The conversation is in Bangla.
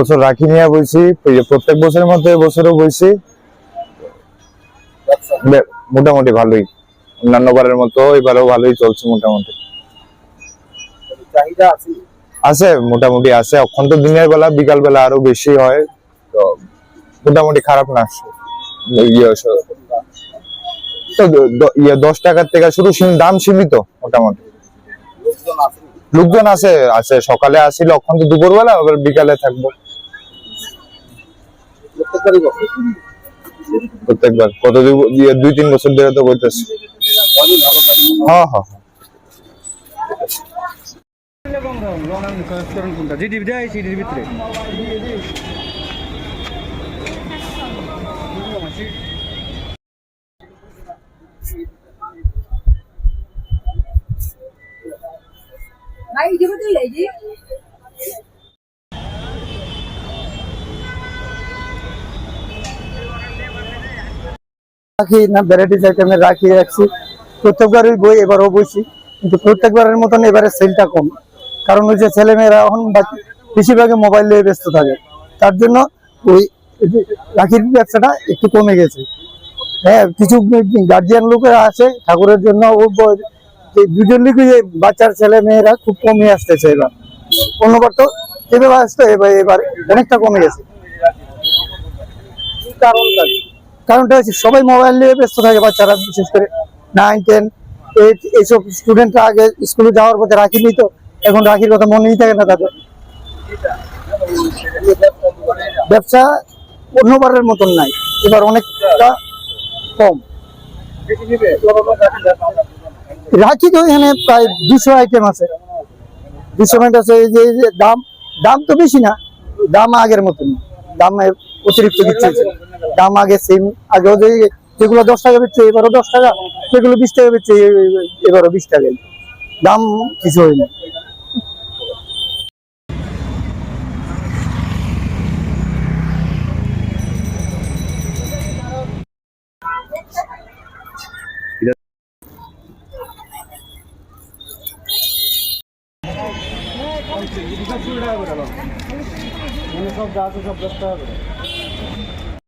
বছর রাখি নিয়ে বইছি, প্রত্যেক বছরের মধ্যে বছরও বইছি, মোটামুটি ভালোই, অন্যান্য বারের মতো এবারও ভালোই চলছে মোটামুটি। চাহিদা আছে আছে, মোটামুটি আছে। এখন তো দিনের বেলা, বিকাল বেলা আরো বেশি হয়, তো মোটামুটি খারাপ না। তো 10 টাকার থেকে শুরু, দাম সীমিত মোটামুটি। লোকজন আছে আছে সকালে আসিল, এখন তো দুপুরবেলা, আবার বিকালে থাকবো প্রত্যেকবার। কত 2-3 বছর ধরে তো বলতেছি। হ্যাঁ হ্যাঁ রাখি না, ভ্যারাইটিস আইটেমের রাখি রাখছি। প্রত্যেকবারই বই, এবারও বইছি, কিন্তু প্রত্যেকবারের মতন এবারে সেলটা কম। কারণ ওই যে ছেলেমেয়েরা এখন বেশিরভাগই মোবাইল নিয়ে ব্যস্ত থাকে, তার জন্য ওই রাখির ব্যবসাটা একটু কমে গেছে। হ্যাঁ, কিছু গার্জিয়ান লোকেরা আছে ঠাকুরের জন্য, দুজন লিখে বাচ্চার ছেলে মেয়েরা খুব কমে আসতেছে এবার। অন্যবার তো যেভাবে আসতো এবার অনেকটা কমে গেছে। কারণটা হচ্ছে সবাই মোবাইল নিয়ে ব্যস্ত থাকে, বাচ্চারা বিশেষ করে 9, 10, 8 এইসব স্টুডেন্টরা আগে স্কুলে যাওয়ার পথে রাখি নিত, এখন রাখির কথা মনেই থাকে না তাদের। ব্যবসা অন্যবারের মতন নাই, এবার অনেকটা কম। রাখি তো এখানে প্রায় 200 আইটেম আছে, 200 আইটেম আছে। এই যে দাম তো বেশি না, দাম আগের মতন, দাম অতিরিক্ত দিচ্ছে। দাম আগে সেম, আগেও যেগুলো 10 টাকা বেচছে এবারও 10 টাকা, সেগুলো 20 টাকা বেচছে এবারও 20 টাকাই, দাম কিছু হয়নি। সব যা আছে সব 10 টাকা করে।